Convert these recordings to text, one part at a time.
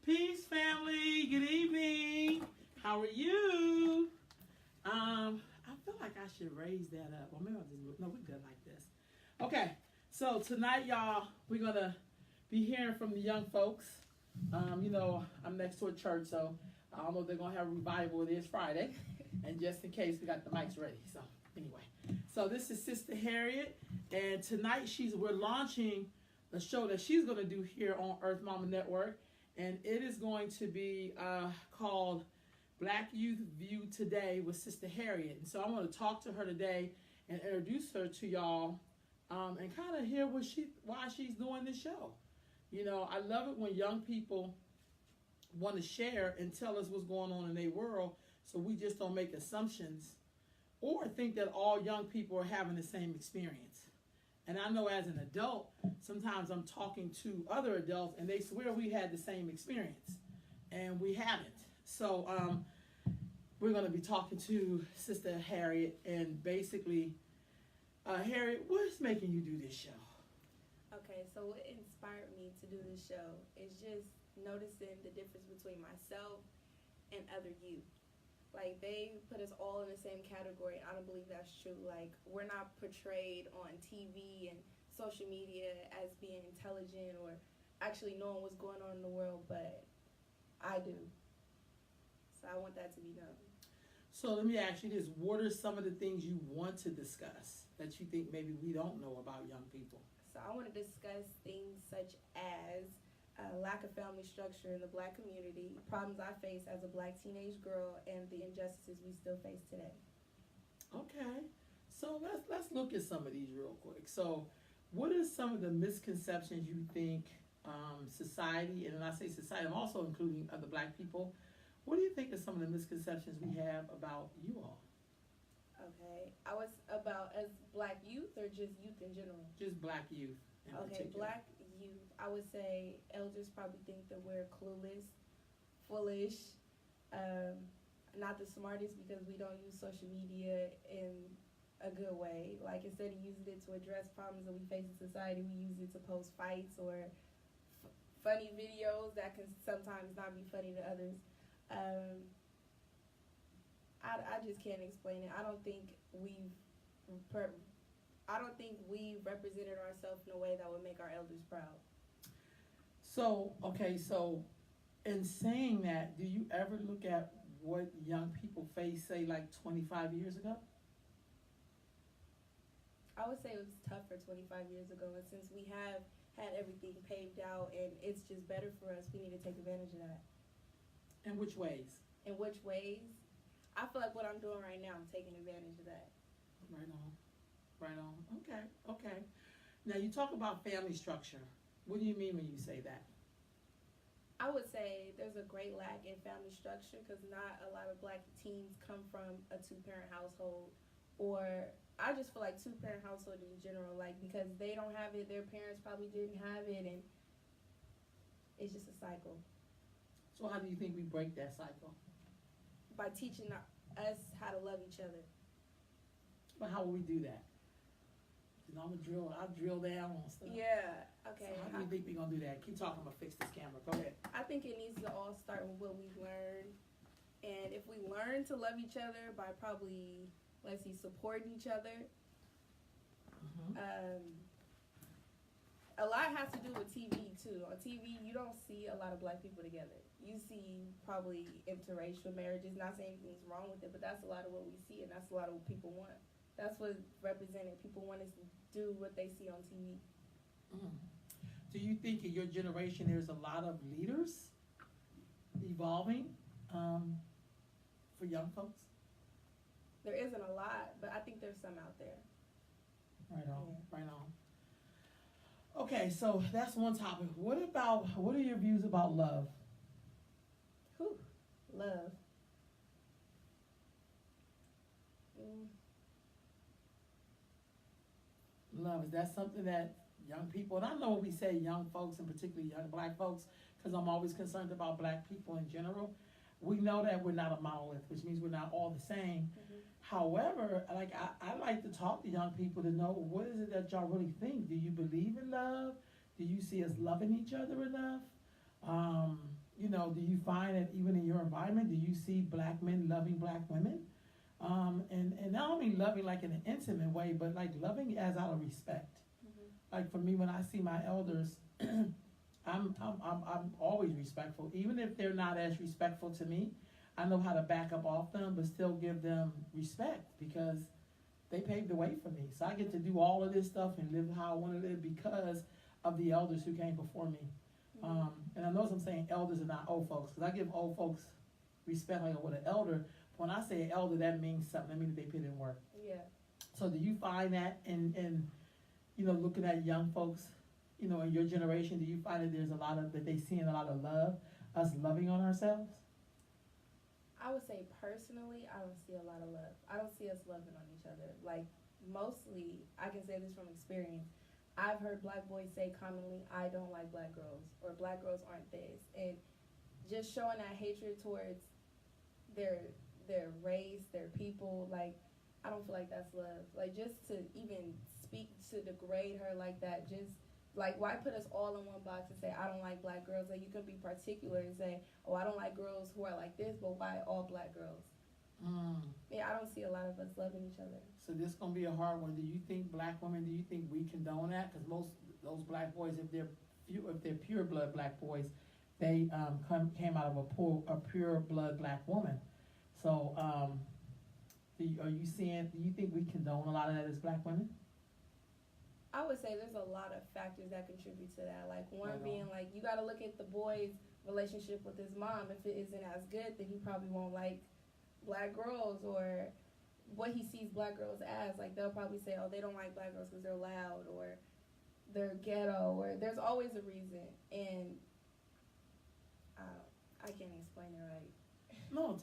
Peace, family. Good evening. How are you? I feel like I should raise that up. Or maybe I'll just no, we're good like this. Okay. So tonight, y'all, we're gonna be hearing from the young folks. I'm next to a church, so I don't know if they're gonna have a revival. It is Friday, and just in case, we got the mics ready. So anyway, so this is Sister Harriet, and tonight we're launching a show that she's gonna do here on Earth Mama Network, and it is going to be called Black Youth View Today with Sister Harriet. And so I want to talk to her today and introduce her to y'all, and kind of hear why she's doing this show. You know, I love it when young people want to share and tell us what's going on in their world, so we just don't make assumptions or think that all young people are having the same experience. And I know as an adult, sometimes I'm talking to other adults and they swear we had the same experience, and we haven't. So we're going to be talking to Sister Harriet, and basically, Harriet, what's making you do this show? Okay, so what inspired me to do this show is just noticing the difference between myself and other youth. Like, they put us all in the same category. I don't believe that's true. Like, we're not portrayed on TV and social media as being intelligent or actually knowing what's going on in the world, but I do. So I want that to be known. So let me ask you this. What are some of the things you want to discuss that you think maybe we don't know about young people? So I want to discuss things such as lack of family structure in the Black community, problems I face as a Black teenage girl, and the injustices we still face today. Okay, so let's look at some of these real quick. So, what are some of the misconceptions you think society, and when I say society, I'm also including other Black people. What do you think are some of the misconceptions we have about you all? Okay, I was about as Black youth or just youth in general? Just Black youth in particular. Black youth, I would say elders probably think that we're clueless, foolish, not the smartest because we don't use social media in a good way. Like, instead of using it to address problems that we face in society, we use it to post fights or funny videos that can sometimes not be funny to others. I just can't explain it. I don't think we've represented ourselves in a way that would make our elders proud. So, okay, so in saying that, do you ever look at what young people face, say, like 25 years ago? I would say it was tougher 25 years ago, and since we have had everything paved out and it's just better for us, we need to take advantage of that. In which ways? In which ways? I feel like what I'm doing right now, I'm taking advantage of that. Right on. Right on. Okay. Now, you talk about family structure. What do you mean when you say that? I would say there's a great lack in family structure because not a lot of Black teens come from a two-parent household, or I just feel like two-parent household in general, like, because they don't have it, their parents probably didn't have it, and it's just a cycle. So how do you think we break that cycle? By teaching us how to love each other. But how will we do that? You know, I'll drill down on stuff. Yeah, okay. So how do you think we're going to do that? Keep talking, I'm going to fix this camera. Go ahead. I think it needs to all start with what we've learned. And if we learn to love each other by probably, supporting each other, a lot has to do with TV, too. On TV, you don't see a lot of Black people together. You see probably interracial marriages. Not saying anything's wrong with it, but that's a lot of what we see, and that's a lot of what people want. That's what represented. People want us to do what they see on TV. Do you think in your generation there's a lot of leaders evolving for young folks? There isn't a lot, but I think there's some out there. Right on. Okay, so that's one topic. What are your views about love? Love. Love, is that something that young people, and I know when we say young folks and particularly young Black folks, because I'm always concerned about Black people in general, we know that we're not a monolith, which means we're not all the same. However, I like to talk to young people to know, what is it that y'all really think? Do you believe in love? Do you see us loving each other enough? do you find that even in your environment, do you see black men loving black women? And not only loving like in an intimate way, but like loving as out of respect. Like for me, when I see my elders, I'm always respectful, even if they're not as respectful to me. I know how to back up off them, but still give them respect because they paved the way for me. So I get to do all of this stuff and live how I want to live because of the elders who came before me. And I know I'm saying elders and not old folks, because I give old folks respect like with an elder. When I say elder, that means something. That means they put in work. Yeah. So do you find that in looking at young folks, in your generation, do you find that there's that they seeing a lot of love, us loving on ourselves? I would say personally, I don't see a lot of love. I don't see us loving on each other. Like, mostly, I can say this from experience. I've heard black boys say commonly, I don't like black girls, or black girls aren't this. And just showing that hatred towards their race, their people, like, I don't feel like that's love. Like, just to even speak to degrade her like that, just, like, why put us all in one box and say, I don't like black girls? Like, you could be particular and say, oh, I don't like girls who are like this, but why all black girls? Yeah, I don't see a lot of us loving each other. So this gonna be a hard one. Do you think black women? Do you think we condone that? Because most those black boys, if they're pure blood black boys, they came out of a pure blood black woman. So do you think we condone a lot of that as black women? I would say there's a lot of factors that contribute to that. Like, one being, like, you got to look at the boy's relationship with his mom. If it isn't as good, then he probably won't like black girls, or what he sees black girls as. Like, they'll probably say, oh, they don't like black girls because they're loud, or they're ghetto, or there's always a reason. And I can't explain it right. No,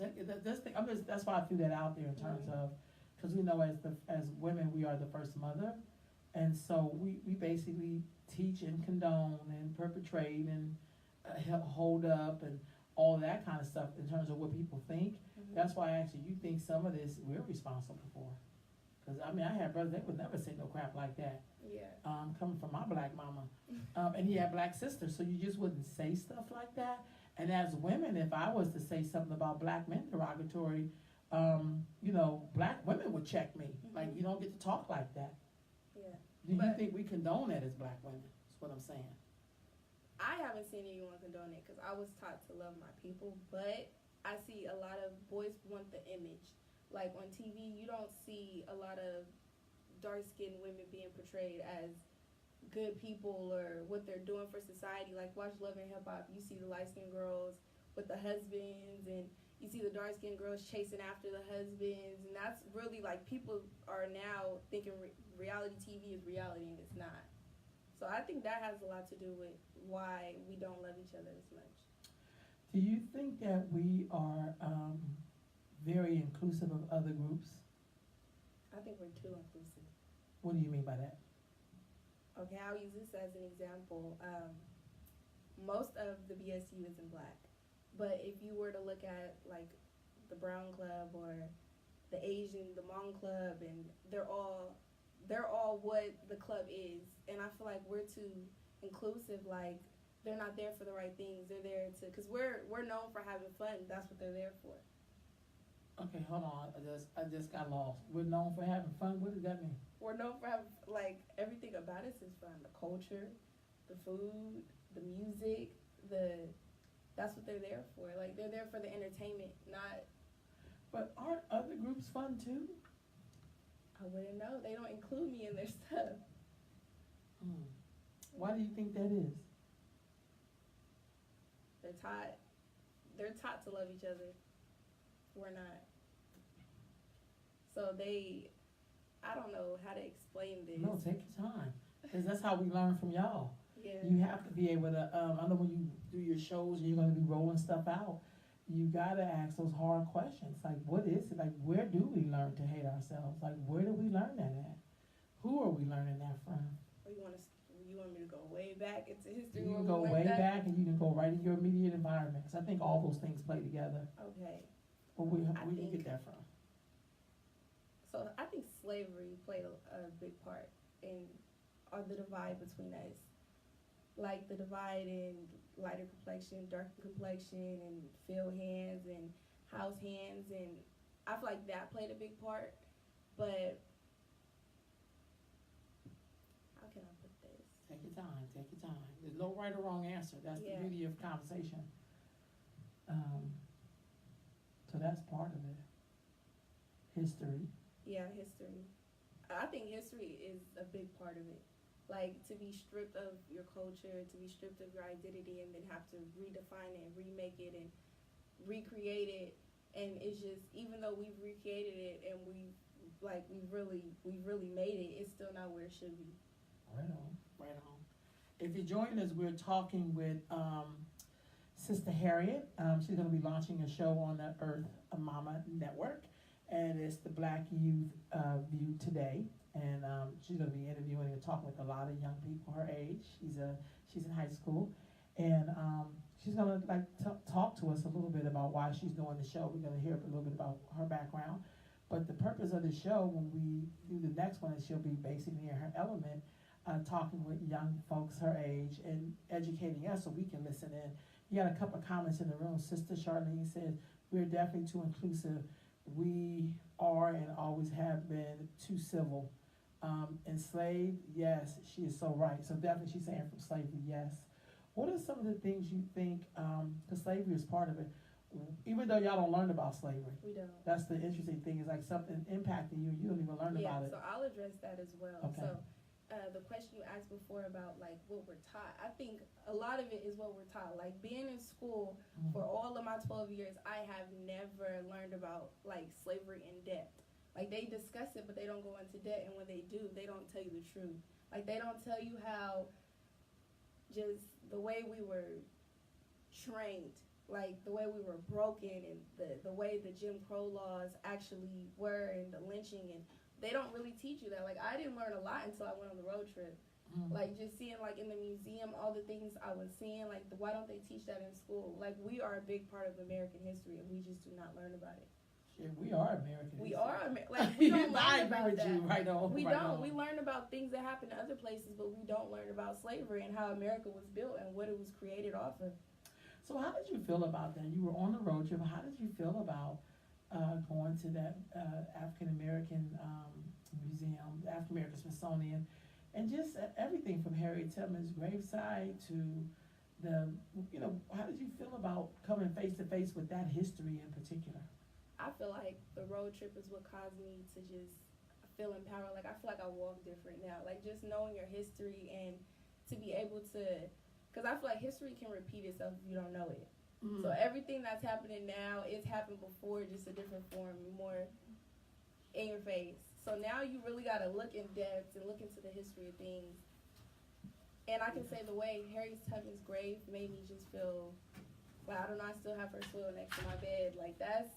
that's why I threw that out there in terms of, because we know as women we are the first mother, and so we basically teach and condone and perpetrate and hold up and all that kind of stuff in terms of what people think. That's why actually you think some of this we're responsible for. Because I had brothers that would never say no crap like that. Yeah. Coming from my black mama, and he had black sisters, so you just wouldn't say stuff like that. And as women, if I was to say something about black men derogatory, black women would check me. Like, you don't get to talk like that. Yeah. Do you think we condone that as black women? That's what I'm saying. I haven't seen anyone condone it because I was taught to love my people, but I see a lot of boys want the image. Like, on TV, you don't see a lot of dark-skinned women being portrayed as good people or what they're doing for society. Like, watch Love and Hip Hop, you see the light-skinned girls with the husbands, and you see the dark-skinned girls chasing after the husbands, and that's really, like, people are now thinking reality TV is reality, and it's not. So I think that has a lot to do with why we don't love each other as much. Do you think that we are very inclusive of other groups? I think we're too inclusive. What do you mean by that? Okay, I'll use this as an example. Most of the BSU isn't black, but if you were to look at, like, the Brown Club or the Asian, the Hmong Club, and they're all what the club is, and I feel like we're too inclusive. Like, they're not there for the right things. They're there because we're known for having fun. That's what they're there for. Okay, hold on. I just got lost. We're known for having fun. What does that mean? We're known for having, like, everything about us is fun. The culture, the food, the music, that's what they're there for. Like, they're there for the entertainment, not. But aren't other groups fun too? I wouldn't know. They don't include me in their stuff. Why do you think that is? They're taught to love each other. We're not. So I don't know how to explain this. No, take your time. Because that's how we learn from y'all. Yeah. You have to be able to, I know when you do your shows and you're going to be rolling stuff out, you got to ask those hard questions. Like, what is it? Like, where do we learn to hate ourselves? Like, where do we learn that at? Who are we learning that from? Or you want me to go way back into history? You can go way back and you can go right in your immediate environment. Because I think all those things play together. Okay. Well, where do you get that from? So I think slavery played a big part in the divide between us. like the divide in lighter complexion, darker complexion, and field hands and house hands, and I feel like that played a big part. But how can I put this? Take your time, take your time. There's no right or wrong answer. That's the Yeah. beauty of conversation. So that's part of it. History. Yeah, history. I think history is a big part of it. Like, to be stripped of your culture, to be stripped of your identity, and then have to redefine it and remake it and recreate it. And it's just, even though we've recreated it and we've really made it, it's still not where it should be. Right on, right on. If you're joining us, we're talking with Sister Harriet. She's going to be launching a show on the Earth Mama Network, and it's the Black Youth View Today. And she's going to be interviewing and talking with a lot of young people her age. She's in high school, and she's going to talk to us a little bit about why she's doing the show. We're going to hear a little bit about her background. But the purpose of the show, when we do the next one, is she'll be basically in her element, talking with young folks her age and educating us so we can listen in. You got a couple of comments in the room. Sister Charlene says, we're definitely too inclusive. We are and always have been too civil. Enslaved, yes, she is so right. So definitely she's saying from slavery, yes. What are some of the things you think, because slavery is part of it, even though y'all don't learn about slavery? We don't. That's the interesting thing, is like something impacting you, you don't even learn about it. Yeah, so I'll address that as well. Okay. So the question you asked before about like what we're taught, I think a lot of it is what we're taught. Like being in school for all of my 12 years, I have never learned about like slavery in depth. Like they discuss it, but they don't go into debt, and when they do, they don't tell you the truth. Like they don't tell you how just the way we were trained, like the way we were broken, and the way the Jim Crow laws actually were, and the lynching, and they don't really teach you that. Like I didn't learn a lot until I went on the road trip. Like just seeing like in the museum all the things I was seeing, like why don't they teach that in school? Like we are a big part of American history, and we just do not learn about it. Shit, we are American. We are like we don't I learn agree about with that. you right on. We right don't. on. We learn about things that happen in other places, but we don't learn about slavery and how America was built and what it was created off of. So how did you feel about that? You were on the road trip. How did you feel about going to that African American museum, the African American Smithsonian, and just everything from Harriet Tubman's graveside to the, how did you feel about coming face to face with that history in particular? I feel like the road trip is what caused me to just feel empowered. Like I feel like I walk different now. Like just knowing your history and to be able to, because I feel like history can repeat itself if you don't know it. Mm-hmm. So everything that's happening now, it's happened before, just a different form, more in your face. So now you really got to look in depth and look into the history of things. And I can say the way Harriet Tubman's grave made me just feel, I don't know, I still have her soil next to my bed. Like that's,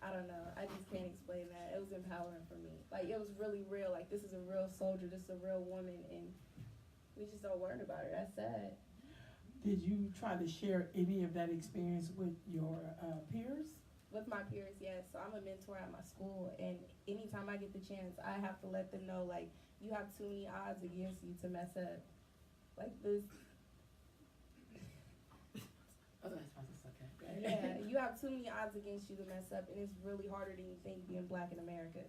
I don't know, I just can't explain that. It was empowering for me. Like it was really real. Like this is a real soldier, this is a real woman, and we just don't learn about her. That's sad. Did you try to share any of that experience with your peers? With my peers, yes. So I'm a mentor at my school, and anytime I get the chance, I have to let them know, like, you have too many odds against you to mess up. Like this. Oh, that's okay. Yeah, you have too many odds against you to mess up, and it's really harder than you think being black in America.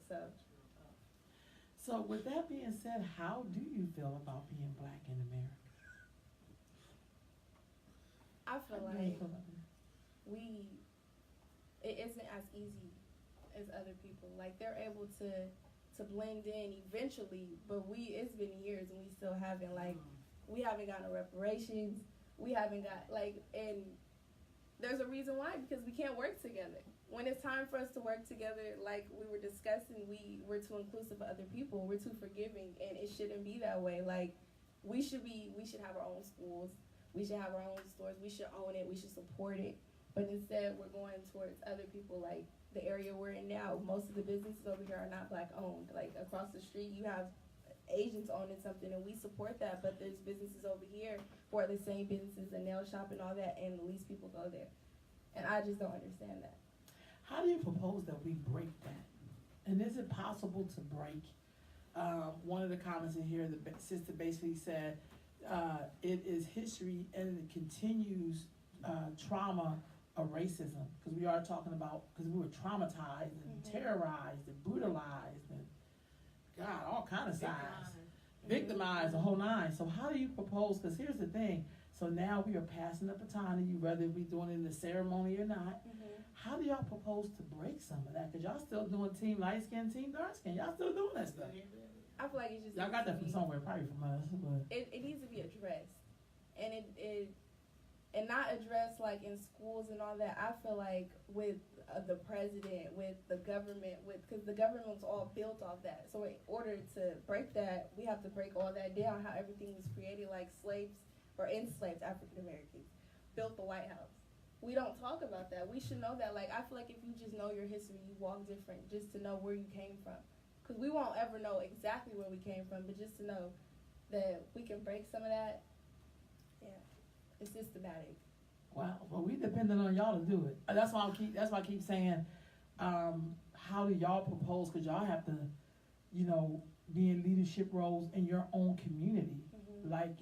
So with that being said, how do you feel about being black in America? I feel How do you like feel about that? it isn't as easy as other people. Like they're able to blend in eventually, but it's been years and we still haven't, like, we haven't gotten reparations. We haven't got, like, and there's a reason why, because we can't work together. When it's time for us to work together, like we were discussing, we're too inclusive of other people. We're too forgiving, and it shouldn't be that way. Like we should have our own schools. We should have our own stores. We should own it. We should support it. But instead, we're going towards other people. Like the area we're in now, most of the businesses over here are not black owned. Like across the street, you have Asians owning something, and we support that. But there's businesses over here who are the same businesses, a nail shop and all that, and the least people go there. And I just don't understand that. How do you propose that we break that? And is it possible to break? One of the comments in here, the sister basically said, it is history and it continues trauma of racism, because we are talking about, because we were traumatized and terrorized and brutalized and God, all kind of sides, victimized, the whole nine. So how do you propose? Because here's the thing. So now we are passing the baton to you, whether we doing it in the ceremony or not. How do y'all propose to break some of that? Because y'all still doing team light skin, team dark skin. Y'all still doing that stuff. I feel like it's just Y'all got that from somewhere, probably from us. But it needs to be addressed, and and not addressed like in schools and all that. I feel like with the president, with the government, because the government was all built off that. So in order to break that, we have to break all that down. How everything was created, like slaves or enslaved African Americans built the White House. We don't talk about that. We should know that. Like, I feel like if you just know your history, you walk different, just to know where you came from. Because we won't ever know exactly where we came from, but just to know that we can break some of that, yeah, it's systematic. wow, well, we depending on y'all to do it. That's why I keep saying, how do y'all propose? Because y'all have to, be in leadership roles in your own community. Like,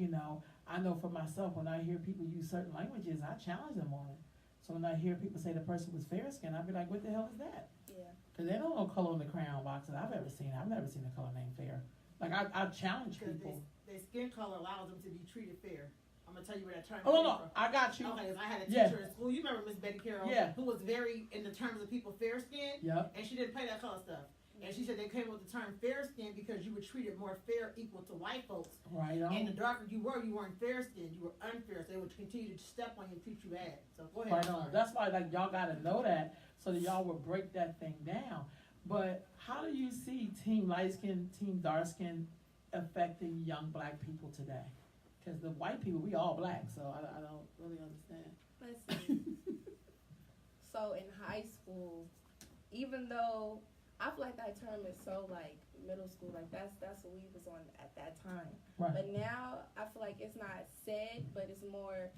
I know for myself, when I hear people use certain languages, I challenge them on it. So when I hear people say the person was fair skinned, I'll be like, what the hell is that? Yeah. Because they don't know color in the crayon box that I've ever seen. I've never seen a color named fair. Like, I challenge people. Their skin color allows them to be treated fair. I'm going to tell you where that term Oh, came no, from. I got you. Okay, 'cause I had a teacher in school. You remember Miss Betty Carroll? Yeah. Who was very in the terms of people fair skinned. Yep. And she didn't play that color stuff. And she said they came up with the term fair skin because you were treated more fair, equal to white folks. Right on. And the darker you weren't fair skinned, you were unfair. So they would continue to step on you and treat you bad. So go ahead. Right on. That's why, like, y'all gotta know that so that y'all will break that thing down. But how do you see team light skin, team dark skin affecting young black people today? Because the white people, we all black, so I don't really understand. Listen. So in high school, even though I feel like that term is so like middle school, like that's what we was on at that time. Right. But now I feel like it's not said, but it's more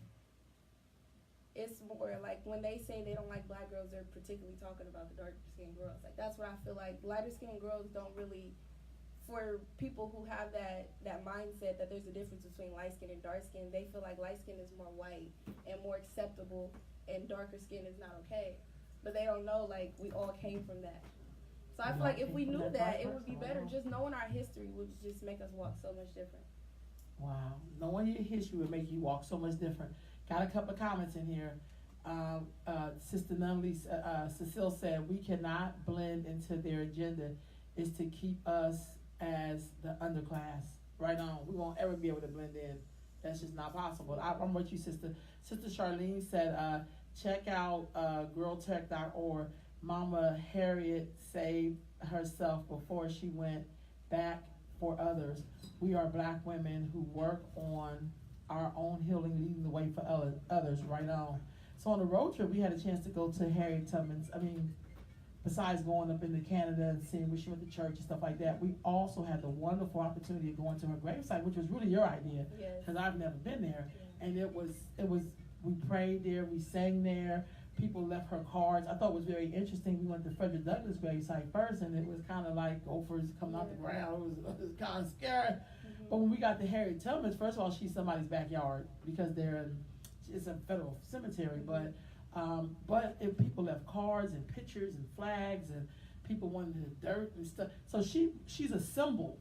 like when they say they don't like black girls, they're particularly talking about the darker skinned girls. Like that's what I feel like. Lighter skinned girls don't really, for people who have that mindset that there's a difference between light skin and dark skin, they feel like light skin is more white and more acceptable and darker skin is not okay. But they don't know, like, we all came from that. So I feel like if we knew that, it would be better. Just knowing our history would just make us walk so much different. Wow. Knowing your history would make you walk so much different. Got a couple of comments in here. Sister Nunley, Cecile said, we cannot blend into their agenda. Is to keep us as the underclass. Right on. We won't ever be able to blend in. That's just not possible. I'm with you, sister. Sister Charlene said, check out girltech.org. Mama Harriet saved herself before she went back for others. We are black women who work on our own healing, leading the way for others. Right on. So on the road trip, we had a chance to go to Harriet Tubman's. Besides going up into Canada and seeing where she went to church and stuff like that, we also had the wonderful opportunity of going to her gravesite, which was really your idea, because I've never been there. And it was. We prayed there, we sang there. People left her cards. I thought it was very interesting. We went to Frederick Douglass gravesite first, and it was kind of like gophers coming out the ground. It was kind of scary. But when we got to Harriet Tubman's, first of all, she's somebody's backyard because it's a federal cemetery. But if people left cards and pictures and flags, and people wanted the dirt and stuff. So she's a symbol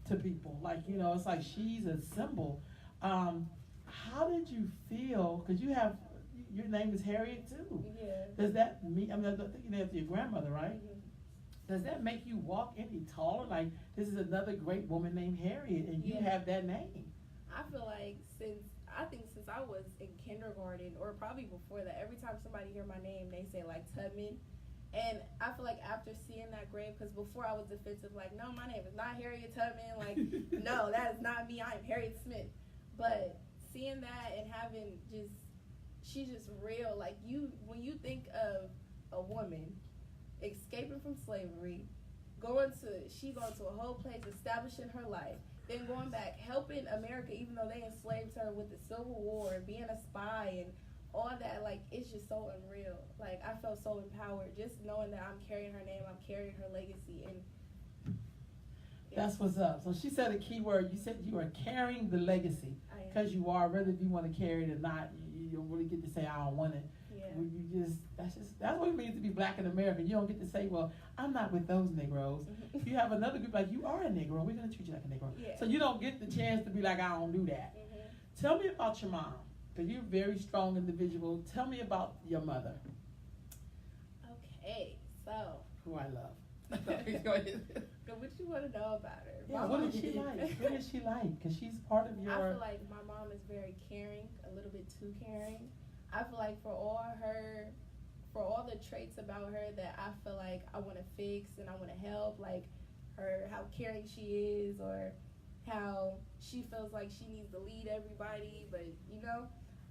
to people. Like, it's like she's a symbol. How did you feel? Because your name is Harriet too. Yeah. Does that mean? I'm thinking after your grandmother, right? Does that make you walk any taller? Like, this is another great woman named Harriet, and you have that name. I feel like since I was in kindergarten, or probably before that, every time somebody hear my name, they say like Tubman. And I feel like after seeing that grave, because before I was defensive, like, no, my name is not Harriet Tubman. Like, no, that is not me. I am Harriet Smith. But seeing that and having she's just real. Like, when you think of a woman escaping from slavery, she going to a whole place, establishing her life, then going back, helping America, even though they enslaved her with the Civil War, being a spy and all that, like, it's just so unreal. Like, I felt so empowered just knowing that I'm carrying her name, I'm carrying her legacy. And That's what's up. So she said a key word. You said you are carrying the legacy I am. because you are. Whether if you want to carry it or not, you don't really get to say I don't want it. Yeah. You that's what it means to be black in America. You don't get to say, well, I'm not with those Negroes. You have another group like you are a Negro. We're gonna treat you like a Negro. Yeah. So you don't get the chance to be like I don't do that. Tell me about your mom, because you're a very strong individual. Tell me about your mother, Okay, so who I love. what you want to know about her? Yeah, what is she like? What is she like? Because she's part of your. I feel like my mom is very caring, a little bit too caring. I feel like for all the traits about her that I feel like I want to fix and I want to help, like how caring she is, or how she feels like she needs to lead everybody, but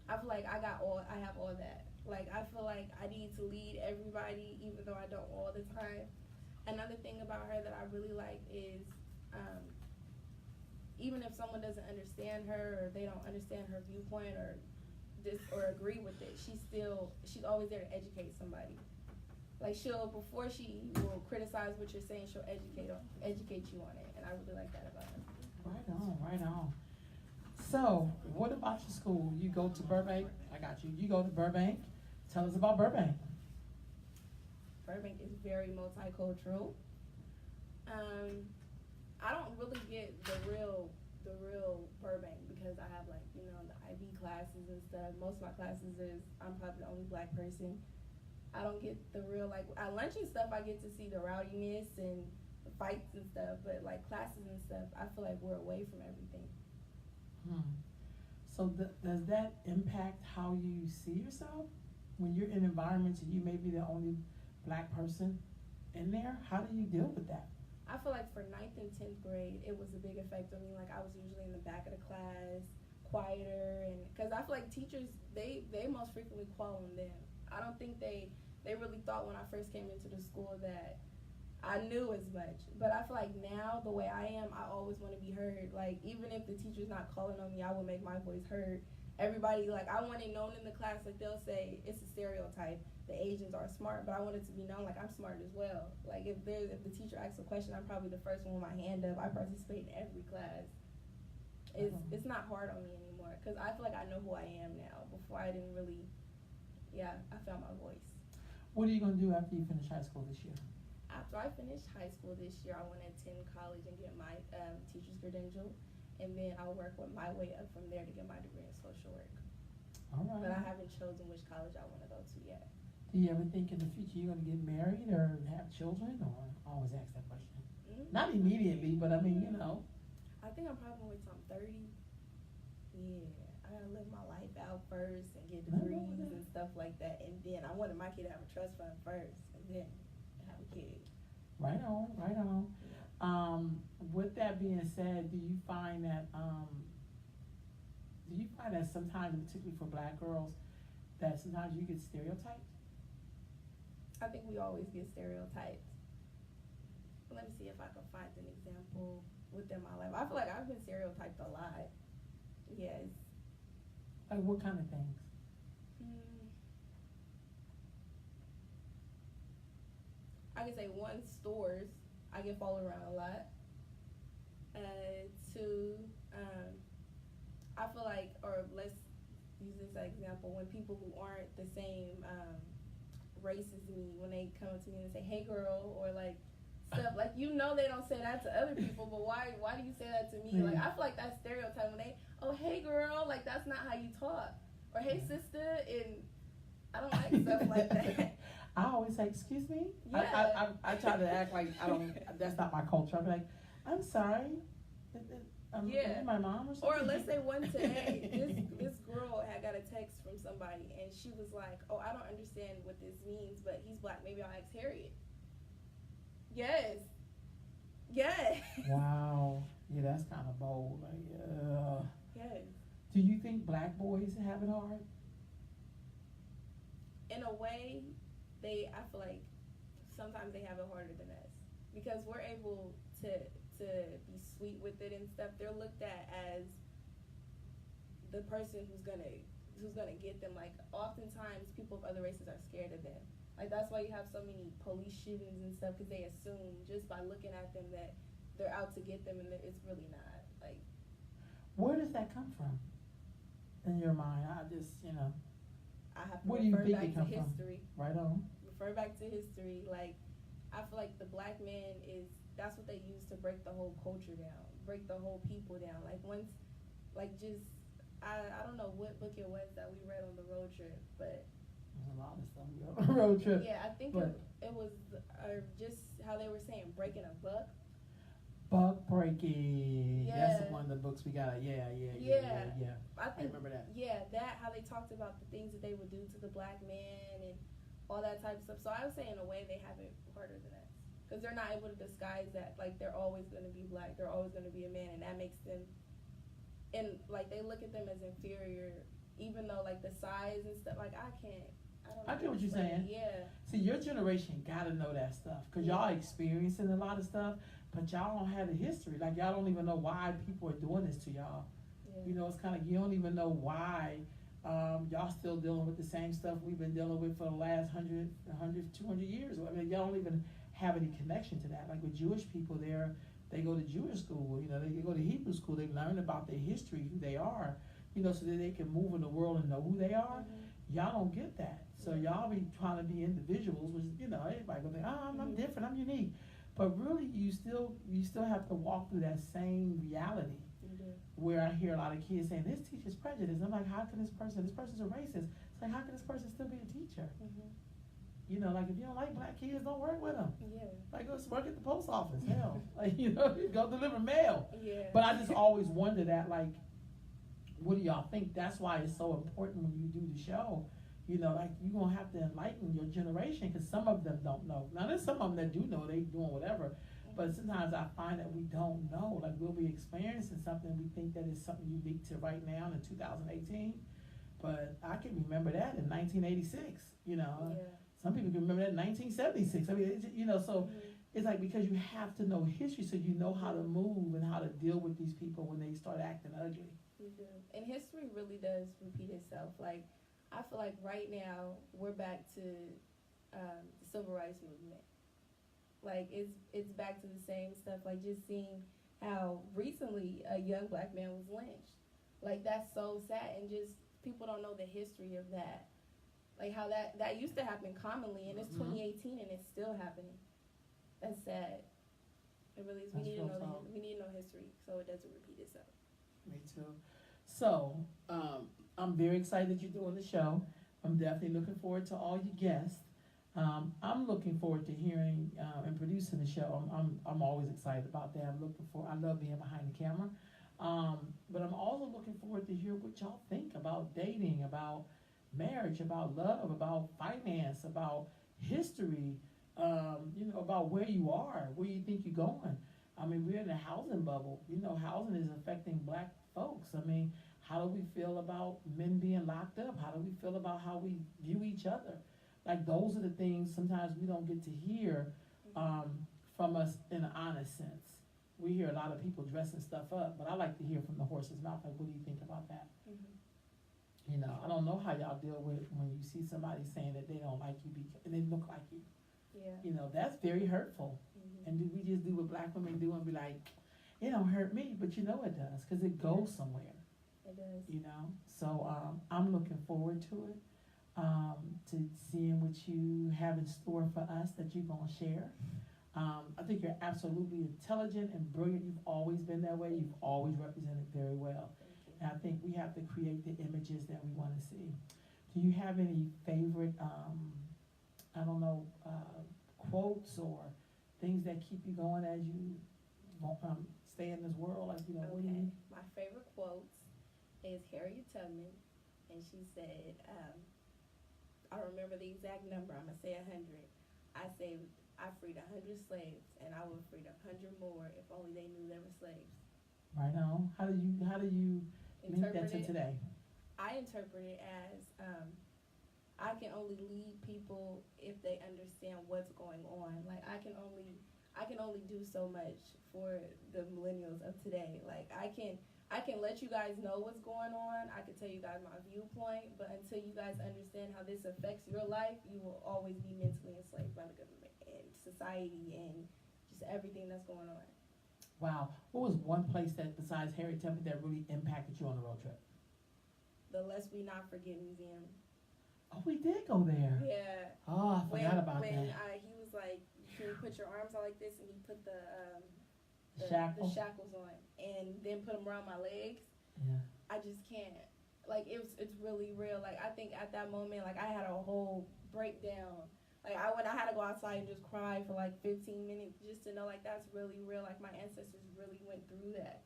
I feel like I have all that. Like I feel like I need to lead everybody, even though I don't all the time. Another thing about her that I really like is, even if someone doesn't understand her or they don't understand her viewpoint or agree with it, she's always there to educate somebody. Like before she will criticize what you're saying, she'll educate you on it, and I really like that about her. Right on. So, what about your school? You go to Burbank. I got you. You go to Burbank. Tell us about Burbank. Burbank is very multicultural. I don't really get the real Burbank because I have the IB classes and stuff. Most of my classes I'm probably the only black person. I don't get the real at lunch and stuff. I get to see the rowdiness and the fights and stuff, but classes and stuff, I feel like we're away from everything. So does that impact how you see yourself when you're in environments and you may be the only black person in there? How do you deal with that? I feel like for 9th and 10th grade, it was a big effect on me. Like I was usually in the back of the class, quieter, and because I feel like teachers, they most frequently call on them. I don't think they really thought when I first came into the school that I knew as much. But I feel like now, the way I am, I always want to be heard. Like, even if the teacher's not calling on me, I will make my voice heard. Everybody, I want it known in the class, they'll say, it's a stereotype, the Asians are smart, but I want it to be known, I'm smart as well. Like, if the teacher asks a question, I'm probably the first one with my hand up. I participate in every class. It's not hard on me anymore, because I feel like I know who I am now. Before, I didn't really, I found my voice. What are you going to do after you finish high school this year? After I finished high school this year, I want to attend college and get my teacher's credential, and then I'll work my way up from there to get my degree in social work. All right. But I haven't chosen which college I want to go to yet. Do you ever think in the future you're going to get married or have children? Or I always ask that question. Not immediately, but I mean, I think I'm probably going to wait till I'm 30. Yeah, I gotta live my life out first and get degrees and stuff like that, and then I wanted my kid to have a trust fund first, and then have a kid. Right on. With that being said, do you find that sometimes, particularly for black girls, that sometimes you get stereotyped? I think we always get stereotyped. Let me see if I can find an example within my life. I feel like I've been stereotyped a lot. Yes. Like what kind of things? I can say one, stores. I get followed around a lot. Two, I feel like, or let's use this as an example, when people who aren't the same race as me, when they come up to me and say, hey girl, or stuff, they don't say that to other people, but why do you say that to me? I feel like that's stereotype when they, oh, hey girl, that's not how you talk. Or hey sister, and I don't like stuff like that. I always say, excuse me? Yeah. I try to act like that's not my culture. I'm like, I'm sorry. Are you my mom or something? Or let's say one today, this girl had got a text from somebody, and she was like, oh, I don't understand what this means, but he's black. Maybe I'll ask Harriet. Yes. Wow. Yeah, that's kind of bold. Yes. Do you think black boys have it hard? In a way, I feel like sometimes they have it harder than us, because we're able to be sweet with it and stuff. They're looked at as the person who's gonna get them. Oftentimes people of other races are scared of them. That's why you have so many police shootings and stuff, because they assume just by looking at them that they're out to get them, and it's really not. Like, Where does that come from? In your mind, I just, I have to Where do you refer think back it come to from? history. right on. Refer back to history. Like, I feel like the black man that's what they use to break the whole culture down, break the whole people down. Like, once, like, just, I don't know what book it was that we read on the road trip, but There's a lot of stuff we got on the road trip. yeah, I think But- it was just how they were saying breaking a buck. Buck breaking. That's Yeah. one of the books we got. Yeah. I I think remember that. yeah, that how they talked about the things that they would do to the black man and all that type of stuff. So I would say in a way they have it harder than us because they're not able to disguise that. Like, they're always going to be black, they're always going to be a man, and that makes them, and like they look at them as inferior, even though like the size and stuff. Like, I don't know. I get what you're saying. Yeah. See, your generation gotta know that stuff because y'all experiencing a lot of stuff, but y'all don't have the history. Like, y'all don't even know why people are doing this to y'all. Yeah. It's kind of, you don't even know why y'all still dealing with the same stuff we've been dealing with for the last 100, 200 years. I mean, y'all don't even have any connection to that. Like with Jewish people, they go to Jewish school, they go to Hebrew school, they learn about their history, who they are, so that they can move in the world and know who they are. Mhm. Y'all don't get that. So y'all be trying to be individuals, which, everybody gonna think, I'm different, I'm unique. But really, you still have to walk through that same reality. You do. Where I hear a lot of kids saying, this teacher's prejudice. I'm like, how can this person's a racist. It's like, how can this person still be a teacher? Mhm. Like, if you don't like black kids, don't work with them. Yeah. Like, go work at the post office, hell. Like, go deliver mail. Yeah. But I just always wonder that, like, what do y'all think? That's why it's so important when you do the show. Like, you're going to have to enlighten your generation because some of them don't know. Now, there's some of them that do know, they doing whatever. But sometimes I find that we don't know. Like, we'll be experiencing something, we think that is something unique to right now in 2018. But I can remember that in 1986, Yeah. Some people can remember that in 1976. I mean, so Mhm. it's like because you have to know history so you know how to move and how to deal with these people when they start acting ugly. You do. And history really does repeat itself. Like, I feel like right now we're back to the civil rights movement. Like, it's back to the same stuff. Like, just seeing how recently a young black man was lynched. Like, that's so sad, and just people don't know the history of that. Like, how that used to happen commonly, and it's Mhm. 2018 and it's still happening. That's sad. It really is. We That's need to real know talk. we need to know history so it doesn't repeat itself. Me too. So, I'm very excited that you're doing the show. I'm definitely looking forward to all your guests. I'm looking forward to hearing and producing the show. I'm always excited about that. I love being behind the camera. But I'm also looking forward to hear what y'all think about dating, about marriage, about love, about finance, about history, about where you are, where you think you're going. I mean, we're in a housing bubble. Housing is affecting black folks. I mean, how do we feel about men being locked up? How do we feel about how we view each other? Like, those are the things sometimes we don't get to hear from us in an honest sense. We hear a lot of people dressing stuff up, but I like to hear from the horse's mouth. Like, what do you think about that? I don't know how y'all deal with when you see somebody saying that they don't like you and they look like you. Yeah. That's very hurtful. Mhm. And do we just do what black women do and be like, it don't hurt me, but it does, because it goes somewhere, It does. So I'm looking forward to it, to seeing what you have in store for us that you're going to share. I think you're absolutely intelligent and brilliant. You've always been that way. You've always represented very well. Thank you. And I think we have to create the images that we want to see. Do you have any favorite, quotes or things that keep you going as you stay in this world? Like, what do Okay. you? My favorite quote is Harriet Tubman, and she said, I don't remember the exact number. I'm gonna say 100. I freed 100 slaves, and I would have freed 100 more if only they knew they were slaves. Right on. How do you link that to Interpret it. today? I interpret it as I can only lead people if they understand what's going on. Like, I can only do so much for the millennials of today. Like, I can let you guys know what's going on. I can tell you guys my viewpoint, but until you guys understand how this affects your life, you will always be mentally enslaved by the government and society and just everything that's going on. Wow. What was one place that, besides Harriet Tubman, that really impacted you on the road trip? The Lest We Not Forget Museum. Oh, we did go there. Yeah. Oh, I forgot about when that. He was like, can you put your arms out like this, and he put the Shackles? shackles on, and then put them around my legs. Yeah. I just can't. Like it's really real. Like I think at that moment, like I had a whole breakdown. Like I had to go outside and just cry for like 15 minutes just to know like that's really real. Like my ancestors really went through that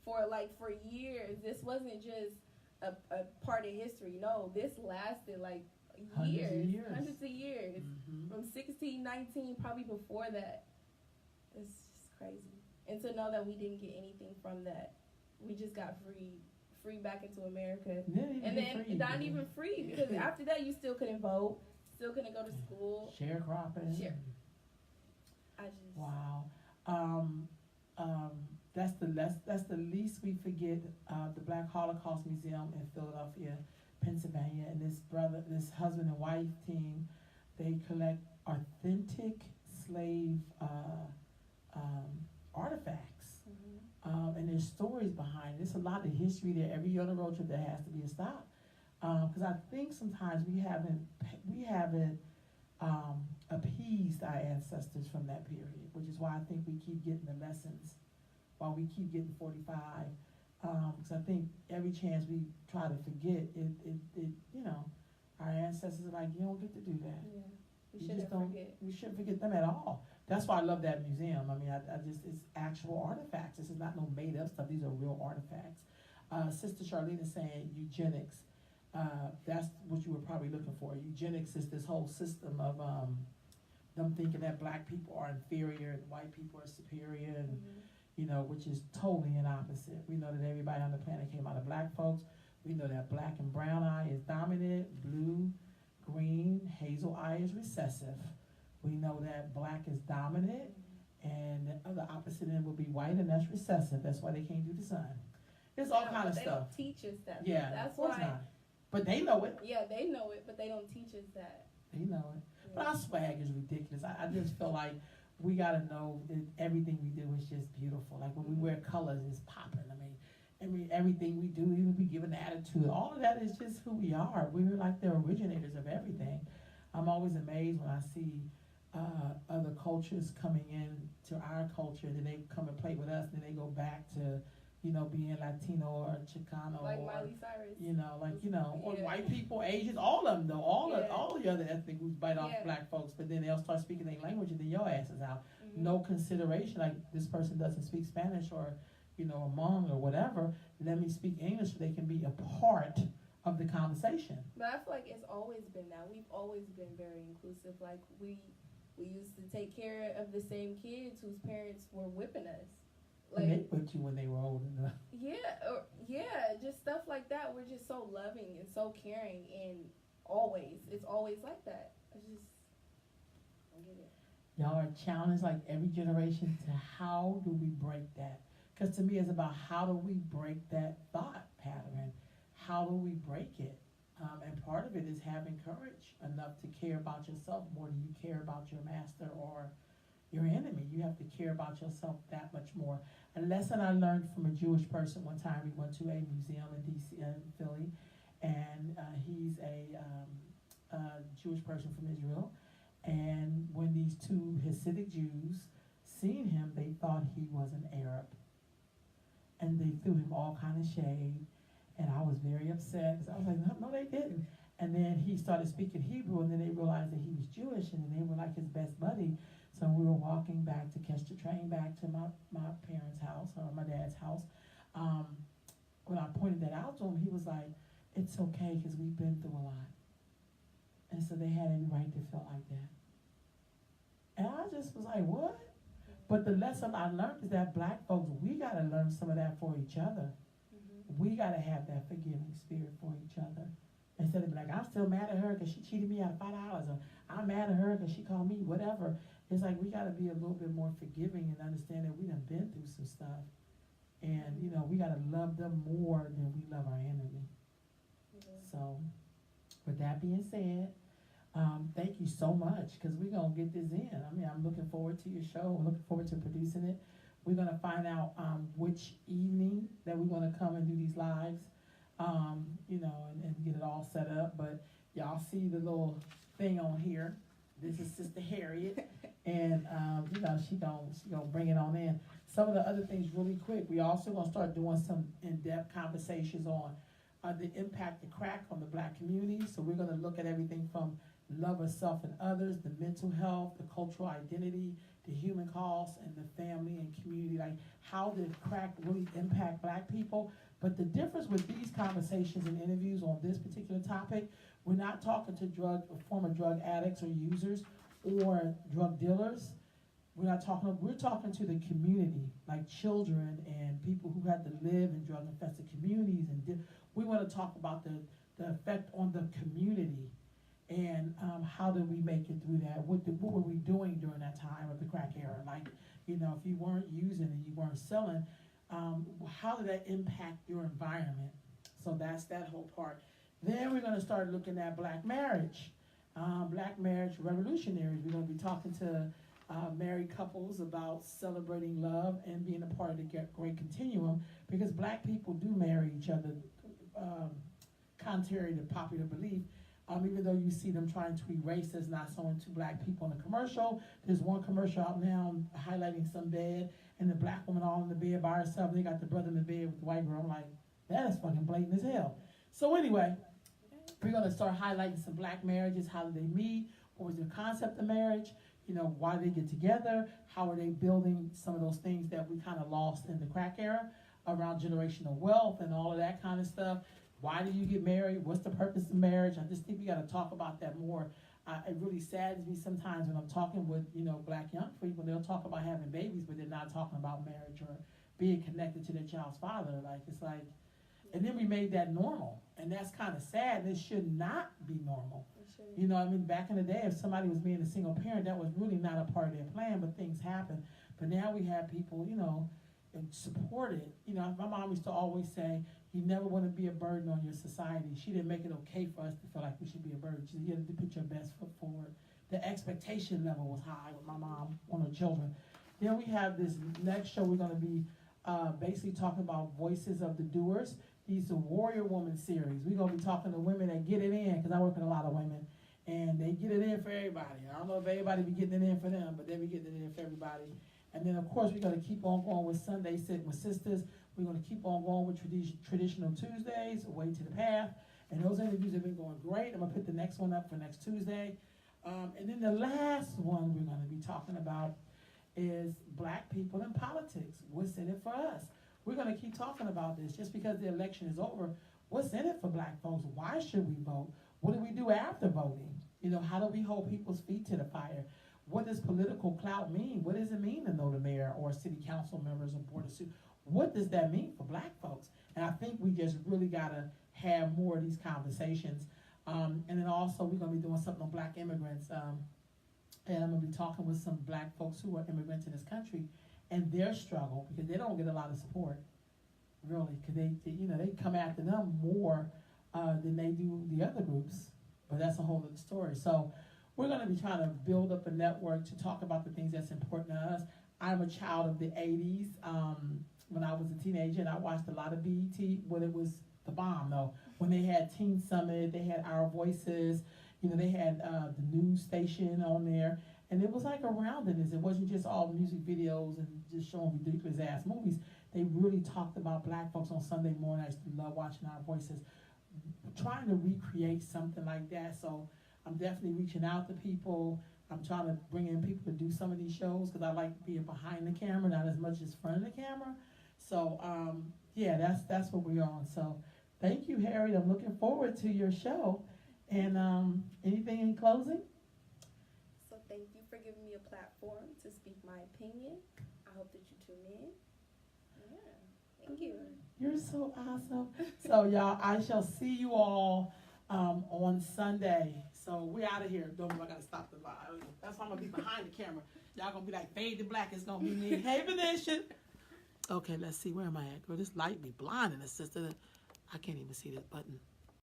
for years. This wasn't just a part of history. No, this lasted like hundreds of years. Mm-hmm. From 1619, probably before that. It's just crazy. And to know that we didn't get anything from that, we just got free back into America. And then not even free, because after that you still couldn't vote, still couldn't go to school. Sharecropping. I just wow. That's the least we forget. The Black Holocaust Museum in Philadelphia, Pennsylvania, and this husband and wife team, they collect authentic slave artifacts. And there's stories behind it. There's a lot of history there. Every year on the road trip, there has to be a stop. Because I think sometimes we haven't appeased our ancestors from that period, which is why I think we keep getting the lessons, while we keep getting 45. Because I think every chance we try to forget it, our ancestors are like, you don't get to do that. Yeah. We shouldn't forget them at all. That's why I love that museum. I mean, it's actual artifacts. This is not no made up stuff. These are real artifacts. Sister Charlene is saying eugenics. That's what you were probably looking for. Eugenics is this whole system of them thinking that black people are inferior and white people are superior, and which is totally an opposite. We know that everybody on the planet came out of black folks. We know that black and brown eye is dominant, blue, green, hazel eye is recessive. We know that black is dominant, and the opposite end will be white, and that's recessive. That's why they can't do the sun. There's all kind of they stuff. Don't teach us that. Yeah, that's of course why. not. But they know it. Yeah, they know it, but they don't teach us that. They know it. Yeah. But our swag is ridiculous. I just feel like we gotta know that everything we do is just beautiful. Like when we wear colors, it's popping. I mean, everything we do, even if we give an attitude, all of that is just who we are. We're like the originators of everything. I'm always amazed when I see other cultures coming in to our culture, then they come and play with us, then they go back to, being Latino or Chicano, like or Miley Cyrus, or white people, Asians, all of them though, all the other ethnic groups bite off black folks, but then they'll start speaking their language and then your ass is out. No consideration, like this person doesn't speak Spanish or, a Hmong or whatever, let me speak English so they can be a part of the conversation. But I feel like it's always been that. We've always been very inclusive. Like we used to take care of the same kids whose parents were whipping us. Like, and they whipped you when they were old enough. Yeah, just stuff like that. We're just so loving and so caring, and it's always like that. I don't get it. Y'all are challenged like every generation to how do we break that? Because to me, it's about how do we break that thought pattern? How do we break it? And part of it is having courage enough to care about yourself more than you care about your master or your enemy. You have to care about yourself that much more. A lesson I learned from a Jewish person one time, we went to a museum in D.C., in Philly, and he's a Jewish person from Israel. And when these two Hasidic Jews seen him, they thought he was an Arab. And they threw him all kind of shade. And I was very upset because I was like, no, they didn't. And then he started speaking Hebrew, and then they realized that he was Jewish, and then they were like his best buddy. So we were walking back to catch the train back to my parents' house, or my dad's house. When I pointed that out to him, he was like, it's okay because we've been through a lot. And so they had any right to feel like that. And I just was like, what? But the lesson I learned is that black folks, we got to learn some of that for each other. We got to have that forgiving spirit for each other. Instead of being like, I'm still mad at her because she cheated me out of $5, or I'm mad at her because she called me whatever. It's like we got to be a little bit more forgiving and understand that we done been through some stuff. And, we got to love them more than we love our enemy. So, with that being said, thank you so much, because we're going to get this in. I mean, I'm looking forward to your show. I'm looking forward to producing it. We're gonna find out which evening that we want to come and do these lives, and get it all set up. But y'all see the little thing on here. This is Sister Harriet, and she gonna bring it on in. Some of the other things really quick. We also gonna start doing some in-depth conversations on the impact of crack on the Black community. So we're gonna look at everything from love of self and others, the mental health, the cultural identity, the human cost, and the family and community. Like, how did crack really impact Black people? But the difference with these conversations and interviews on this particular topic, we're not talking to former drug addicts or users or drug dealers. We're talking to the community, like children and people who had to live in drug-infested communities. And we want to talk about the effect on the community and how did we make it through that? What were we doing during that time of the crack era? Like, if you weren't using and you weren't selling, how did that impact your environment? So that's that whole part. Then we're going to start looking at Black marriage. Black marriage revolutionaries. We're going to be talking to married couples about celebrating love and being a part of the Great Continuum, because Black people do marry each other, contrary to popular belief. Even though you see them trying to erase there's not so into Black people in the commercial. There's one commercial out now highlighting some bed and the Black woman all in the bed by herself. They got the brother in the bed with the white girl. I'm like, that is fucking blatant as hell. So anyway, we're going to start highlighting some Black marriages. How did they meet? What was the concept of marriage? Why did they get together? How are they building some of those things that we kind of lost in the crack era around generational wealth and all of that kind of stuff? Why do you get married? What's the purpose of marriage? I just think we got to talk about that more. It really saddens me sometimes when I'm talking with, Black young people. They'll talk about having babies, but they're not talking about marriage or being connected to their child's father. And then we made that normal. And that's kind of sad. It should not be normal. Back in the day, if somebody was being a single parent, that was really not a part of their plan, but things happen. But now we have people, support it. My mom used to always say, you never want to be a burden on your society. She didn't make it okay for us to feel like we should be a burden. She said, you have to put your best foot forward. The expectation level was high with my mom on her children. Then we have this next show. We're going to be basically talking about voices of the doers. These are Warrior Woman series. We're going to be talking to women that get it in, because I work with a lot of women, and they get it in for everybody. I don't know if everybody be getting it in for them, but they be getting it in for everybody. And then, of course, we're going to keep on going with Sunday Sitting with Sisters. We're going to keep on going with Traditional Tuesdays, Way to the Path. And those interviews have been going great. I'm going to put the next one up for next Tuesday. And then the last one we're going to be talking about is Black people in politics. What's in it for us? We're going to keep talking about this. Just because the election is over, what's in it for Black folks? Why should we vote? What do we do after voting? How do we hold people's feet to the fire? What does political clout mean? What does it mean to know the mayor or city council members or board of supervisors? What does that mean for Black folks? And I think we just really got to have more of these conversations. And then also we're going to be doing something on Black immigrants. And I'm going to be talking with some Black folks who are immigrants in this country and their struggle, because they don't get a lot of support, really, because they come after them more than they do the other groups. But that's a whole other story. So we're going to be trying to build up a network to talk about the things that's important to us. I'm a child of the 80s. When I was a teenager, and I watched a lot of BET when it was the bomb, though. When they had Teen Summit, they had Our Voices, they had the news station on there. And it was like around it. It wasn't just all music videos and just showing ridiculous ass movies. They really talked about Black folks on Sunday morning. I used to love watching Our Voices. Trying to recreate something like that. So I'm definitely reaching out to people. I'm trying to bring in people to do some of these shows, because I like being behind the camera, not as much as front of the camera. So that's what we're on. So thank you, Harriet. I'm looking forward to your show. And anything in closing? So thank you for giving me a platform to speak my opinion. I hope that you tune in. Yeah, thank you. You're so awesome. So y'all, I shall see you all on Sunday. So we out of here. Don't know I gotta stop the live. That's why I'm gonna be behind the camera. Y'all gonna be like, Fade to Black. It's gonna be me. Hey, Venetia. Okay, let's see. Where am I at? Girl, this light be blinding us, sister. I can't even see this button.